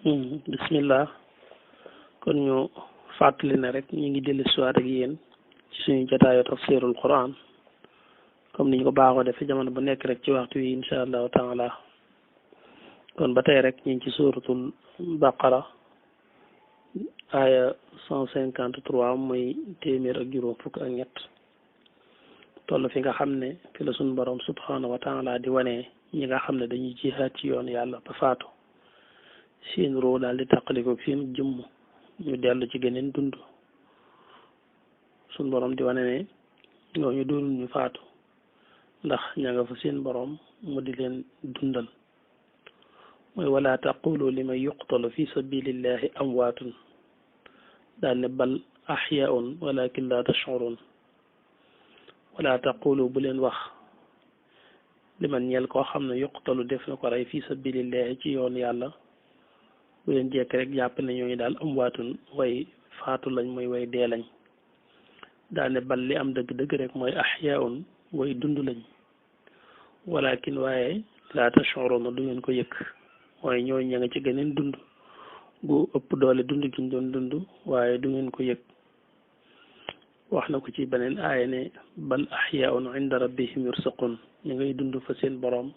bismillah kon ñu fàttali ne rek ñu ngi dellu siwaat ak yéen ci suñu jotaayu tafsirul quran comme niñ ko baaxoo defee jamono bu nekk rek ci waxtu wi insha allahu taala kon ba tey rek ñu ngi ci suratul baqara aya 153 muy téeméer ak juróom fukk ak ñett toll fi nga xam ne fi la suñu borom subhanahu wa taala di wane ñi nga xam ne dañuy jihaad ci yoon yàlla ba faatu seen roo daal di tàqaliko seen jëmm ñu dellu ci geneen dund suñ borom di wane ne ñooñu doonul ñu faatu ndax ña nga fa seen borom mu di leen dundal mooy wala taqulu liman yuqtalu fi sabilillahi amwaatun daal ne bal ahyaun walakin la tashurun wala taqulu bu leen wax liman ñeel koo xam ne yuqtalu def na ko rey fi sabilillahi ci yoon yàlla bu leen jekk rek jàpp ne ñooñu daal am waatun way faatu lañ mooy way dee lañ daal ne bal li am dëgg-dëgg rek mooy ahyaun way dund lañ walakin waaye laa tashuruna du ngeen ko yëg mooy ñooñu ña nga ci geneen dund gu ëpp doole dund gi ñu doon dund waaye du ngeen ko yëg wax na ko ci beneen aaya ne bal ahyaun inda rabbihim yursaqun ñu ngay dund fa seen borom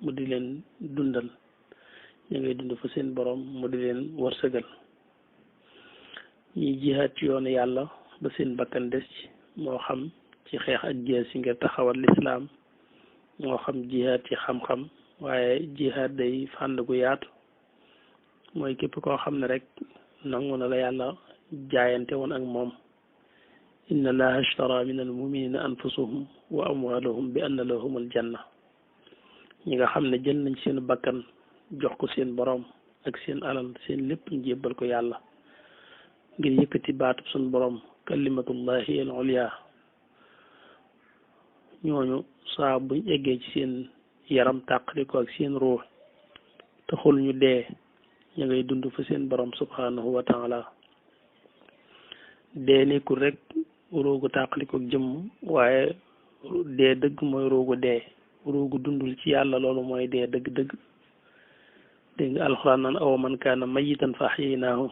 mu di leen dundal ñu ngay dund fa seen borom mu di leen wërsëgal ñuy jihaat ci yoonu yàlla ba seen bakkan des ci moo xam ci xeex ak jees yi ngir taxawal lislaam moo xam jihaat ci xam-xam waaye jihaat day fànn gu yaatu mooy képp koo xam ne rek nangu na la yàlla jaayante woon ak moom inna allaha ashtara min al muminina anfusahum wa amwalahum bi anna lahum al janna ñi nga xam ne jël nañ seen bakkan jox ko seen borom ak seen alal seen lépp ñu jébbal ko yàlla ngir yëkkati baatub suñ borom kalimatullahi al ulya ñooñu saa buñ eggee ci seen yaram tàqali ko ak seen ruux taxul ñu dee ña ngay dund fa seen borom subhanahu wa taala dee nekkul rek roogu tàqali ko jëmm waaye dee dëgg mooy roogu dee roogu dundul ci yàlla loolu mooy dee dëgg-dëgg dégg nga alxuraan naan aw man kaana mayitan fa axyaynaahu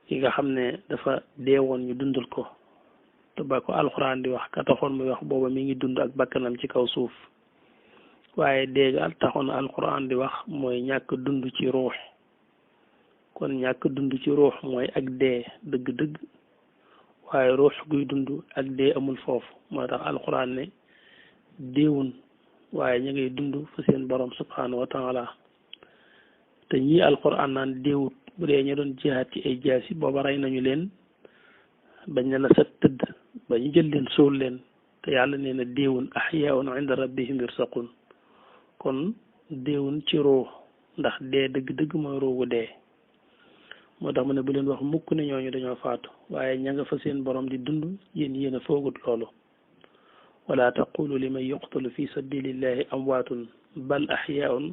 ki nga xam ne dafa dee woon ñu dundal ko te ba ko alxuraan di wax ka taxoon muy wax booba mi ngi dund ak bakkanam ci kaw suuf waaye dee ga taxoon alxuraan di wax mooy ñàkk dund ci ruux kon ñàkk dund ci ruux mooy ak dee dëgg-dëgg waaye ruux guy dund ak dee amul foofu moo tax alxuraan ne deewun waaye ñu ngay dund fa seen borom subhanahu wa taala te ñii alquran naan déewut bu dee ñu doon jihaat ci ay jaasi booba rey nañu leen bañ ne la sa tëdd ba ñu jël leen suul leen te yàlla nee na déewun ahyaun inda rabbihim yursaqun kon déewun ci roo ndax dee dëgg-dëgg mooy roogu dee moo tax mu ne bu leen wax mukk ne ñooñu dañoo faatu waaye ña nga fa seen borom di dund yéen a foogut loolu wala taqulu liman yuqtalu fi sabilillahi amwaatun bal ahyaun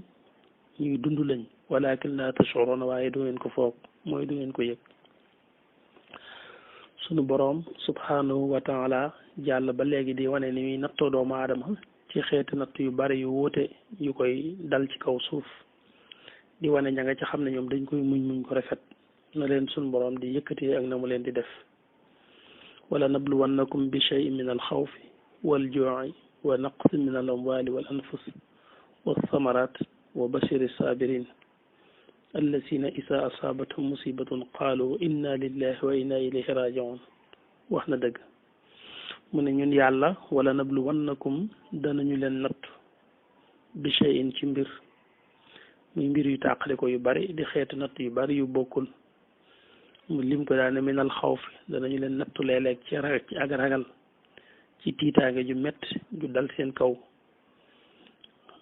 ñuy dund lañ walakin la tashuruna waaye du ngeen ko foog mooy du ngeen ko yëg sunu boroom subhanahu wa taala jàll ba léegi di wane ni muy nattoo doomu aadama ci xeeti natt yu bari yu wuute yu koy dal ci kaw suuf di wane ña nga ci xam ne ñoom dañ koy muñ ko rafet na leen sunu boroom di yëkkati ak na mu leen di def wala nabluwannakum bi shay'in min al xawfi wal juu'i wa naqsin min al amwali wal anfus wa samarat wa bashiri sabirin allasina isa asaabathum musibatun qaalu inna lillahi wa inna ilayhi rajiun wax na dëgg mu ne ñun yàlla wala nabluwannakum danañu leen natt bi shay'in ci mbir muy mbir yu tàqale ko yu bari di xeetu natt yu bari yu bokkul mu lim ko daane minal xawfi danañu leen nattu léeg-léeg ci ak ragal ci tiitaange ju métti ju dal seen kaw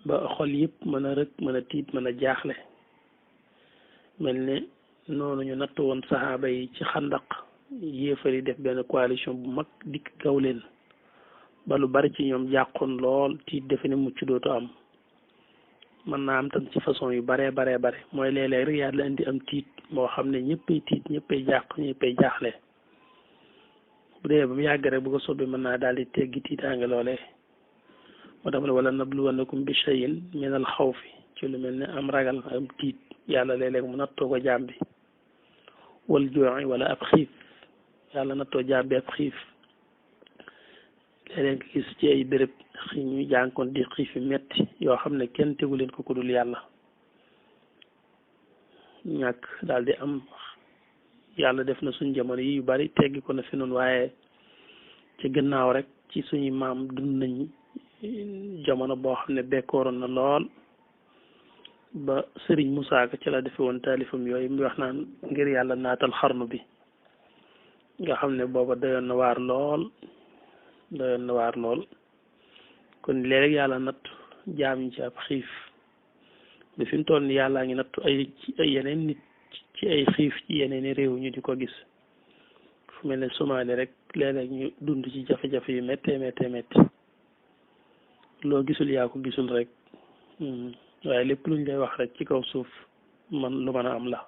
ba xol yëpp mën a rëkk mën a tiit mën a jaaxle mel ne noonu ñu natt woon saxaaba yi ci xandaq yéefar yi def benn coalition bu mag dikk gaw leen ba lu bari ci ñoom jàqoon lool tiit defe ne mucc dootu am mën naa am tam ci façon yu bare mooy léeg-léeg rek yàlla indi am tiit moo xam ne ñëppay tiit ñëppay jàq ñëppay jaaxle bu dee ba mu yàgg rek bu ko soobee mën naa daal di teggi tiitaange loolee moo tax ma ne wala nabluwannakum bi shay'in min al xawfi ci lu mel ne am ragal am tiit yàlla léeg-léeg mu nattoo ko jaam bi wal jooxi wala ab xiif yàlla nattoo jaam bi ab xiif léeg-léeg gis ci ay béréb ñuy jànkoon di xiif yu metti yoo xam ne kenn tegu leen ko ku dul yàlla ñàkk daal di am yàlla def na suñ jamono yi yu bari teggi ko na fi noonu waaye ci gannaaw rek ci suñu maam dund nañ jamono boo xam ne bekkooroon na lool ba sëriñ Musaa Ka ci la defe woon taalifam yooyu mu wax naan ngir yàlla naatal xarnu bi nga xam ne booba doyoon na waar lool kon léeg yàlla natt jaam ñi ci ab xiif ba fi mu toll ni yàllaa ngi nattu ay yeneen nit ci ay xiif ci yeneen i réew ñu di ko gis fu mel ne Somalie rek léeg-léeg ñu dund ci jafe-jafe yu méttee métti loo gisul yaa ko gisul rek waaye lépp luñ lay wax rek ci kaw suuf man lu mën a am la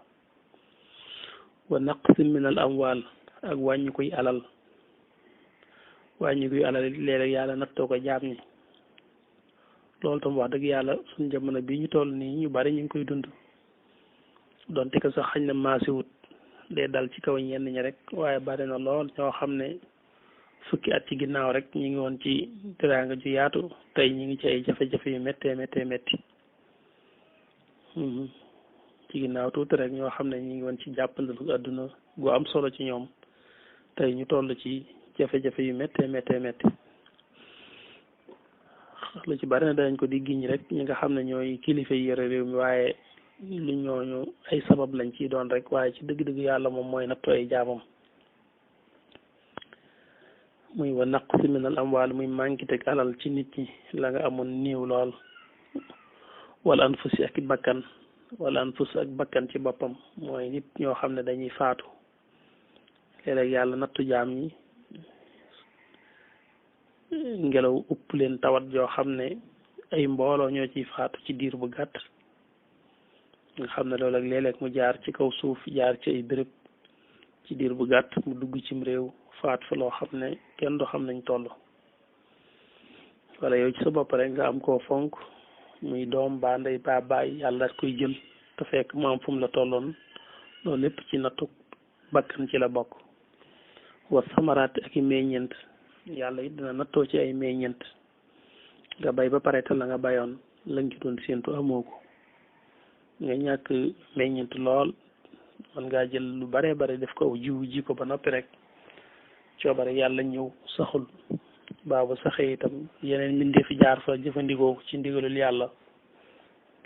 wa naqsin min al amwal ak wàññi koy alal léeg-léeg yàlla nattoo ko jaam ñi loolu tam wax dëgg yàlla suñ jamono bii ñu toll nii ñu bari ñu ngi koy dund donte ko sax xañ na maasiwut day dal ci kaw ñenn ñi rek waaye bari na lool ñoo xam ne fukki at ci ginnaaw rek ñu ngi woon ci teraanga ju yaatu tey ñu ngi ci ay jafe-jafe yu métti ci ginnaaw tuuti rek ñoo xam ne ñu ngi woon ci jàppandalu àdduna gu am solo ci ñoom tey ñu toll ci jafe-jafe yu métti lu ci bari na dañ ko di giñ rek ñi nga xam ne ñooy kilifa yi yore réew mi waaye lu ñooñu ay sabab lañ ciy doon rek waaye ci dëgg-dëgg yàlla moom mooy nattu ay jaamam muy wa naqsi min al amwaal muy manqué teg alal ci nit ñi la nga amoon néew lool wala anfusi ak bakkan ci boppam mooy nit ñoo xam ne dañuy faatu léeg-léeg yàlla nattu jaam ñi ngelaw upp leen tawat joo xam ne ay mbooloo ñoo ciy faatu ci diir bu gàtt nga xam ne loolu ak léeg-léeg mu jaar ci kaw suuf jaar ci ay béréb ci diir bu gàtt mu dugg cim réew faat fa loo xam ne kenn du xam nañ toll wala yow ci sa bopp rek nga am koo fonk muy doom baa ndey baa baay yàlla koy jël te fekk mu am fu mu la tolloon loolu lépp ci nattu bakkan ci la bokk wa samaraat ak i meññeent yàlla it dina nattoo ci ay meññeent nga bay ba pare te la nga bayoon lañ ci doon séentu amoo ko nga ñàkk meññeent lool man ngaa jël lu bare bare def ko aw jiwu ji ko ba noppi rek coobare yàlla ñëw saxul baabu saxee itam yeneen mbindeef fi jaar fa jëfandikoo ci ndigalul yàlla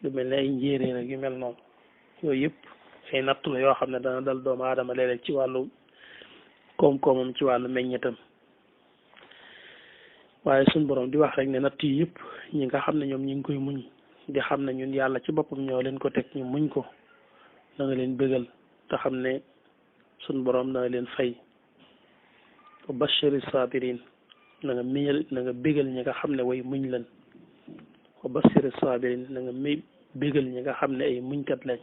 lu mel ne ay njéeréer ak yu mel noonu yooyu yëpp ay nattu la yoo xam ne dana dal doomu aadama léeg-léeg ci wàllu koom-koomam ci wàllu meññetam waaye suñ borom di wax rek ne natt yi yëpp ñi nga xam ne ñoom ñi ngi koy muñ di xam ne ñun yàlla ci boppam ñoo leen ko teg ñu muñ ko na nga leen bégal te xam ne suñ borom na nga leen fay wa bashiri sabirin na nga bégal ñi nga xam ne way muñ leen wa bashiri sabirin na nga bégal ñi nga xam ne ay muñkat lañ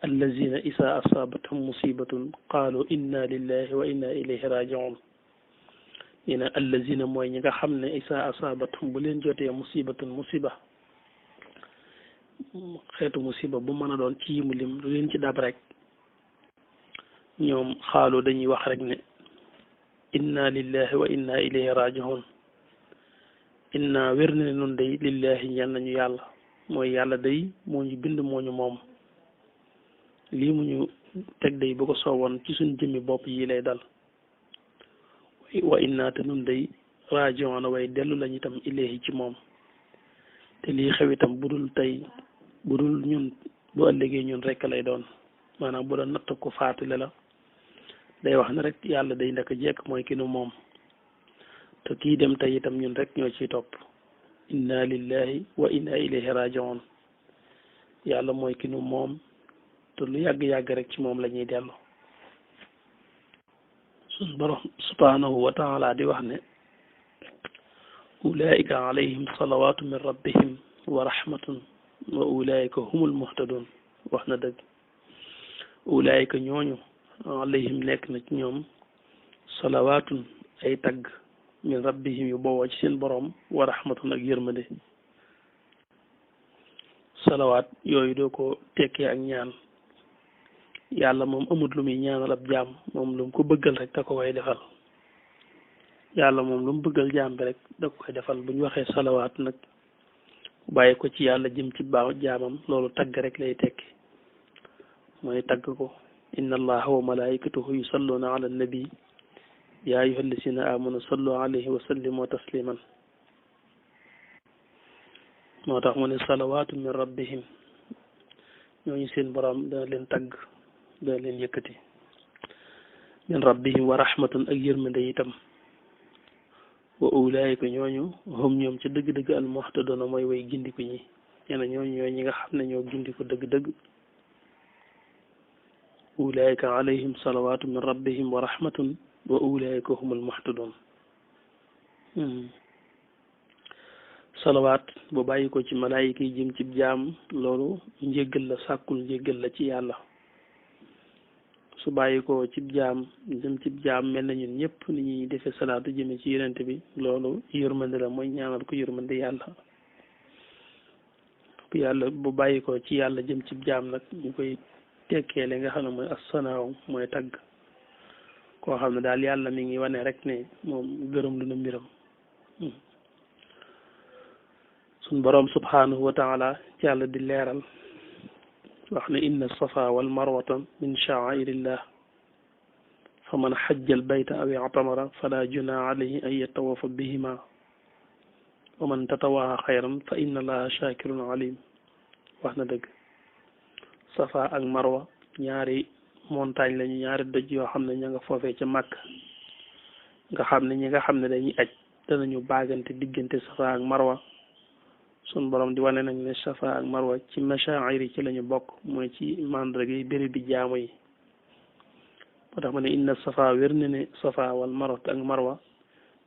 allazina isa asabathum musibatun qalu inna lillahi wa inna ilayhi rajiun yéena allazina mooy ñi nga xam ne isa asabathum bu leen jotee musibatun musiba xeetu musiba bu mën a doon ci yimu lim lu leen ci dab rek ñoom xaalu dañuy wax rek ne inna lillahi wa inna ilayhi rajiun inna wér na ne nun day lillahi ñeel nañu yàlla mooy yàlla day moo ñu bind moo ñu moom lii mu ñu teg day bu ko soowoon ci suñ jëmmi bopp yi lay dal wa inna te nun day rajiun way dellu lañu itam ilayhi ci moom te lii xew itam budul tey budul ñun bu ëllëgee ñun rek lay doon maanaam bu doon natt ko faatule la day wax ne rek yàlla day ndaka jekk mooy ki nu moom te kii dem tey itam ñun rek ñoo ciy topp inna lillahi wa inna ilayhi rajiun yàlla mooy ki nu moom te lu yàgg-yàgg rek ci moom la ñuy dellu suñ borom subhanahu wa taala di wax ne ulaika alayhim salawatu min rabbihim wa rahmatun wa ulaika humul muhtadun wax na dëgg ulaika ñooñu alayhim nekk na ci ñoom salawaatun ay tagg min rabbihim yu bowoo ci seen borom wa rahmatun ak yërmande salawaat yooyu doo ko tekkee ak ñaan yàlla moom amut lu muy ñaanal ab jaam moom lu mu ko bëggal rek da ko koy defal yàlla moom lu mu bëggal jaam bi rek da ko koy defal bu ñu waxee salawaat nag bàyyi ko ci yàlla jëm ci baaw jaamam loolu tagg rek lay tekki mooy tagg ko inna allaha wa malaikatahu yusalluna ala nabi ya ayyuha alladina amanu sallu alayhi wa sallimu tasliman moo tax mu ne salawaatu min rabbihim ñooñu seen borom dana leen tagg dana leen yëkkati min rabbihim wa rahmatun ak yërmande itam wa ulaayika ñooñu hum ñoom ci dëgg-dëgg al muhtaduna mooy way gindiku ñi nee na ñooñu ñooy ñi nga xam ne ñoo gindiku dëgg-dëgg ulaayika alayhim salawaatu min rabbihim wa rahmatun wa ulaayika hum al muhtadun salawaat bu bàyyi ko ci malaayika yi jëm ci jaam loolu njéggal la sàkkul njéggal la ci yàlla su bàyyi ko ci jaam jëm ci jaam mel na ñun ñëpp ni ñuy defee salaatu jëme ci yonent bi loolu yërmande la mooy ñaanal ko yërmande yàlla bu bàyyi ko ci yàlla jëm ci jaam nag ñu koy tekkee li nga xam ne mooy assanaaw mooy tagg koo xam ne daal yàlla mi ngi wane rek ne moom gërëm lu na mbiram suñ boroom subhanahu wa taala ci yàlla di leeral wax ne inna safa wal marwata min sha'airillah fa man xajja al bayta aw i'tamara fala junaaha alayhi an yatawafa bihima wa man tatawaha xayran fa inna allaha shakirun alim wax na dëgg safa ak marwa ñaari montagne lañu ñaari doj yoo xam ne ña nga foofee ca màkk nga xam ne ñi nga xam ne dañuy aj danañu baagante diggante safa ak marwa sun borom di wane nañ ne safa ak marwa ci mashaa'ir yi ci lañu bokk mooy ci mandarga yi béréb bi jaamu yi moo tax ma ne inna safa wér na ne safa wal marwa ak marwa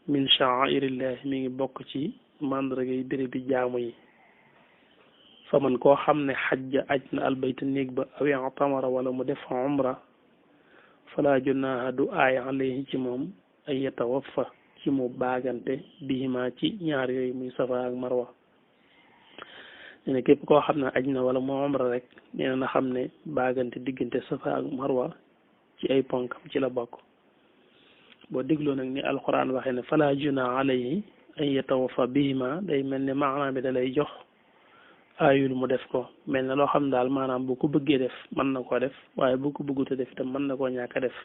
min sha'airillahi mi ngi bokk ci mandarga yi béréb bi jaamu yi fa man koo xam ne xajja aj na albayta néeg ba aw i'tamara wala mu def umra fala junaaha du aay alayhi ci moom ay yatawaffa ci mu baagante bihima ci ñaar yooyu muy safa ak marwa nee na képp koo xam ne aj na wala moo umra rek nee na xam ne baagante diggante safa ak marwa ci ay ponkam ci la bokk boo dégloo nag ni alquran waxee ne fala junaaha alayhi ay yatawaffa bihima day mel ne maanaam bi da lay jox aayul mu def ko mel na loo xam daal maanaam bu ko bëggee def mën na koo def waaye bu ko bëggut a def itam mën na koo ñàkk a def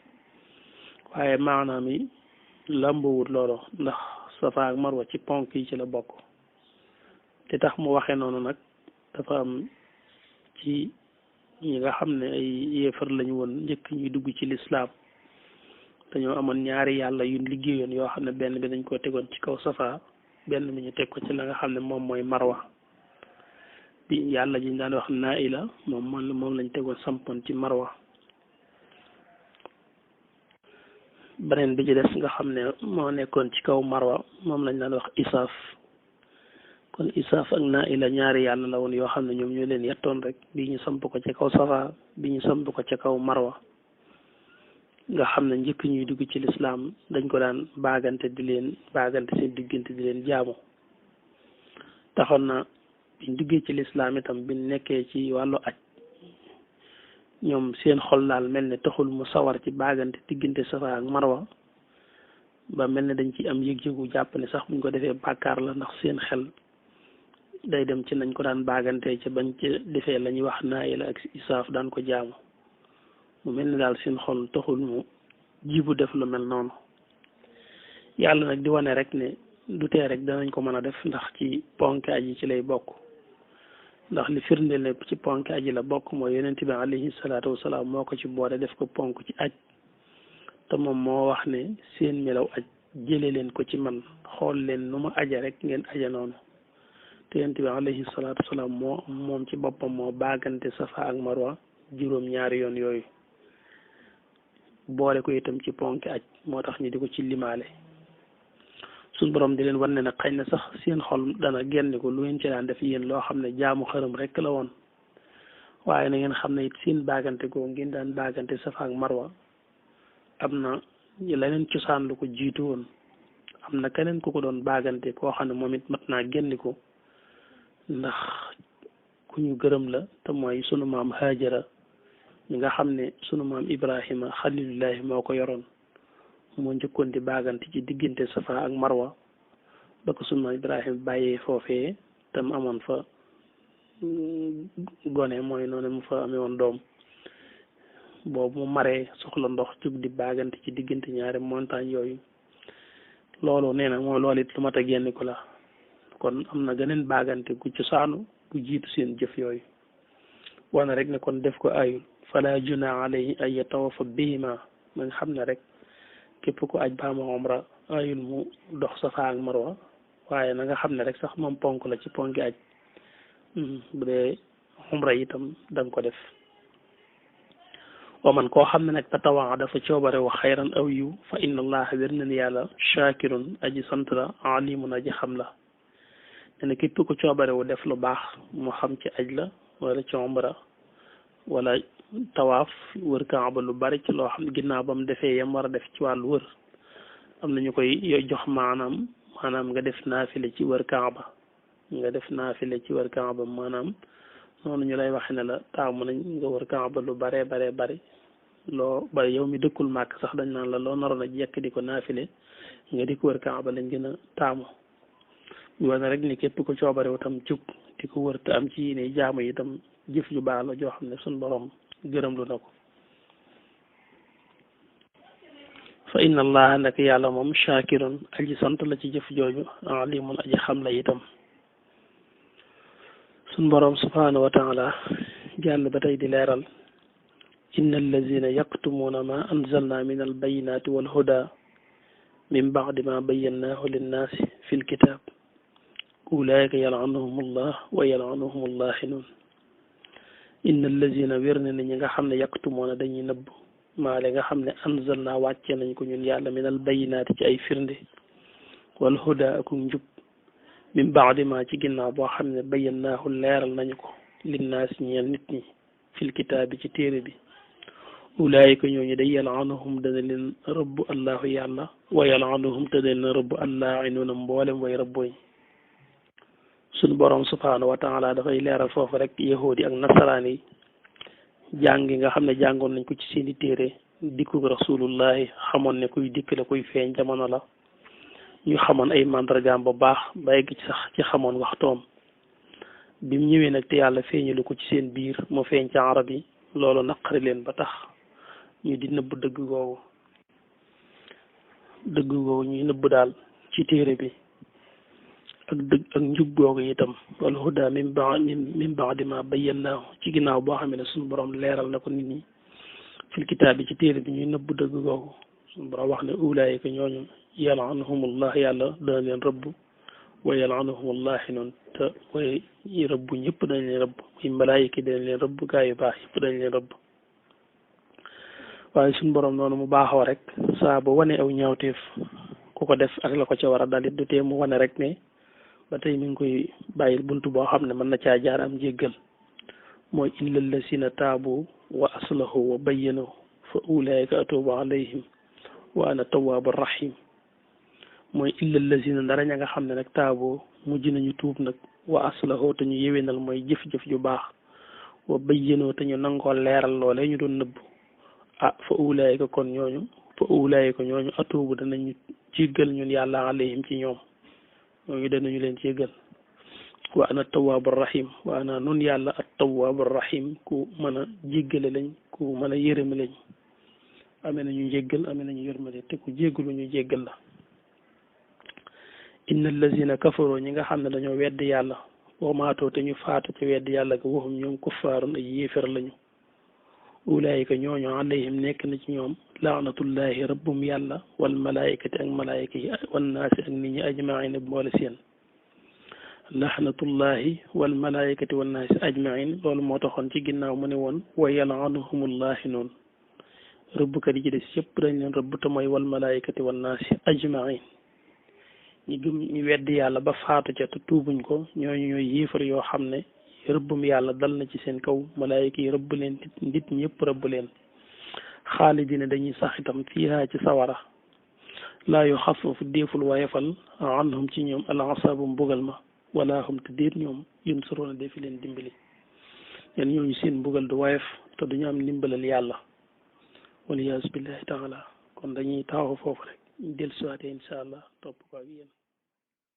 waaye maanaam yi làmbawut loolu ndax safa ak marwa ci ponk yi ci la bokk te tax mu waxee noonu nag dafa am ci ñi nga xam ne ay yéefar lañu woon njëkk ñuy dugg ci lislaam dañoo amoon ñaari yàlla yu liggéeyoon yoo xam ne benn bi dañ ko tegoon ci kaw safa benn bi ñu teg ko ci la nga xam ne moom mooy marwa bi yàlla ji ñu daan wax naila moom lañ tegoon sampoon ci marwa beneen bi ci des nga xam ne moo nekkoon ci kaw marwa moom lañ daan wax isaaf kon isaaf ak naila ñaari yàlla la woon yoo xam ne ñoom ñoo leen yettoon rek bi ñu samp ko ci kaw safa bi ñu samp ko ci kaw marwa nga xam ne njëkk ñuy dugg ci lislaam dañ ko daan baagante seen diggante di leen jaamu taxoon na biñ duggee ci lislaam itam biñ nekkee ci wàllu aj ñoom seen xol daal mel ne taxul mu sawar ci baagante diggante safa ak marwa ba mel ne dañ ci am yëg-yëgu jàpp ne sax buñ ko defee bàkkaar la ndax seen xel day dem ci nañ ko daan baagante ca bañ ci defee la ñuy wax naayila ak isaaf daan ko jaamu mu mel ne daal seen xol taxul mu jibu def lu mel noonu yàlla nag di wane rek ne du tee rek danañ ko mën a def ndax ci ponk aji ci lay bokk ndax li firndeel ne ci ponk aji la bokk mooy yonent bi alayhi salaatu wasalaam moo ko ci boole def ko ponk ci aj te moom moo wax ne seen melaw aj jële leen ko ci man xool leen nu ma aja rek ngeen aja noonu te yonent bi alayhi salaatu wasalaam moom ci boppam moo baagante safa ak marwa juróom ñaari yoon yooyu boole ko itam ci ponk aj moo tax ñu di ko ci limaale suñ borom di leen wan ne nag xëy na sax seen xol dana génn ko lu ngeen ci daan def yéen loo xam ne jaamu xërëm rek la woon waaye na ngeen xam ne it seen baagante ko ngeen daan baagante safa ak marwa am na leneen cosaan lu ko jiitu woon am na keneen ku ko doon baagante koo xam ne moom it mat naa génn ko ndax ku ñu gërëm la te mooy sunu maam Haajara mi nga xam ne sunu maam Ibrahima xalilullahi moo ko yoroon moo njëkkoon di baagante ci diggante Safa ak Marwa ba ko sunu maam Ibrahima bàyyee foofee tam amoon fa gone mooy noonu mu fa amee woon doom boobu mu maree soxla ndox jug di baagante ci diggante ñaari montagne yooyu loolu nee na mooy loolu it lu mat a génn ko la kon am na geneen baagante gu cosaanu gu jiitu seen jëf yooyu wane rek ne kon def ko ayul fala junaaha alayhi ay yatawafa bihima ma nga xam ne rek képp ku aj baama umra ayul mu dox Safa ak Marwa waaye na nga xam ne rek sax moom ponk la ci ponki aj bu dee umra itam da nga ko def wa man koo xam ne nag tatawaa dafa coobare wa xayran aw yiw fa inna allaha wér na ni yàlla shakirun aji sant la alimun aji xam la ne na képp ku coobare wu def lu baax mu xam ci aj la wala ci umra wala tawaaf wër kaaba lu bari ci loo xam ne ginnaaw ba mu defee yam war a def ci wàllu wër am na ñu koy jox maanaam nga def naafile ci wër kaaba maanaam noonu ñu lay waxe ne la taamu nañ nga wër kaaba lu baree bari loo bari yow mi dëkkul màkk sax dañ naan la loo naroon a jekk di ko naafile nga di ko wër kaaba lañ gën a taamu ñu wane rek ni képp ko coobarewu tam jug di ko wër te am ci yéene jaamu itam jëf ju baax la joo xam ne suñ borom gërëm lu na ko fa inna allaha nak yàlla moom shakirun aji sant la ci jëf jooju alimun aji xam la itam suñ borom subhanahu wa taala jàll ba tey di leeral inna allazina yaktumuuna ma anzalna min albayinati walhuda min ba'di ma bayyannaahu linnaasi fi lkitab ulaika yal'anuhum allah wa yal'anuhum allahinun inna allazina wér na ni ñi nga xam ne yaktumuuna dañuy nëbb maa li nga xam ne anzalna wàcce nañ ko ñun yàlla min albayinati ci ay firnde walhuda ak njub min baadi ma ci ginnaaw boo xam ne bayyannaahu leeral nañu ko linnaasi ñeel nit ñi fil kitaab bi ci téere bi ulaayika ñooñu day yal'anuhum dana leen rëbb allahu yàlla wa yal'anuhum te dana leen rëbb allaa'inuuna mboolem way rëbbooñ suñu borom subhaanahu wa taala dafay leeral foofu rek yahuudi ak nasaraan yi jàng nga xam ne jàngoon nañ ko ci seeni téere dikku rasulullahi xamoon ne kuy dikk la kuy feeñ jamono la ñu xamoon ay mandargaam bu baax ba egg ci sax ci xamoon waxtoom bi mu ñëwee nag te yàlla feeñalu ko ci seen biir mu feeñ ci arab yi loolu naqari leen ba tax ñu di nëbb dëgg googu ñuy nëbb daal ci téere bi ak njub googu itam wal huda min ba'di ma bayyannaahu ci ginnaaw boo xam ne suñu borom leeral na ko nit ñi fil kitaab bi ci téere bi ñuy nëbb dëgg googu suñu borom wax ne ulaayika ñooñu yal'anuhumullah yàlla dana leen rëbb wa yal'anuhumullah noonu te way rëbb ñëpp dañ leen rëbb muy malaayika dañ leen rëbb gaa yu baax yëpp dañ leen rëbb waaye suñu borom noonu mu baaxoo rek saa bu wane aw ñaawteef ku ko def ak la ko ca war a dalit du tee mu wane rek ne ba tey mi ngi koy bàyyil buntu boo xam ne mën na caa jaar am jéggal mooy illa lasina taabu wa aslahu wa bayyanu fa ulaika atubu alayhim wa ana tawaabu rahim mooy illa lasina dara ña nga xam ne nag taabu mujj nañu tuub nag wa aslahu te ñu yéwénal mooy jëf-jëf ju baax wa bayyanu te ñu nangoo leeral loolee ñu doon nëbb fa ulaika kon ñooñu atubu danañu jéggal ñun yàlla alayhim ci ñoom ñooñu danañu leen jéggal wa ana tawaabu rahim wa ana nun yàlla at tawaabu rahim ku mën a jéggale lañ ku mën a yërëme lañ amee nañu jéggal amee nañu yërmale te ku jéggalu ñu jéggal la inna allazina kafaroo ñi nga xam ne dañoo weddi yàlla wa maatoo te ñu faatu ci weddi yàlla ko waxum ñoom kuffaarun ay yéefar lañu ulaayika ñooñu alayhim nekk na ci ñoom laanatullahi rabbum yàlla wal malaayikati ak malaayika yi wan naasi ak nit ñi ajmain boole seen laxnatullahi wal malaayikati wan naasi ajmain loolu moo taxoon ci ginnaaw mu ne woon wa yal'anuhumullahi noonu rëbbkat yi ci des yëpp dañ leen rëbb te mooy wal malaayikati wan naasi ajmain ñi gëm ñu weddi yàlla ba faatu ca te tuubuñ ko ñooñu ñooy yéefar yoo xam ne rëbbum yàlla dal na ci seen kaw malaayika yi rëbb leen nit ñëpp rëbb leen xaalidina dañuy sax itam fiihaa ci sawara laa yu xafafu déeful wayefal anhum ci ñoom al asaabu mbugal ma wala hum te déet ñoom yunsaroona defi leen dimbali leen ñooñu seen mbugal du woyof te duñu am ndimbalal yàlla waliyaasu billahi taala kon dañuy taxaw foofu rek dellusiwaatee incha allah topp ko ak yéen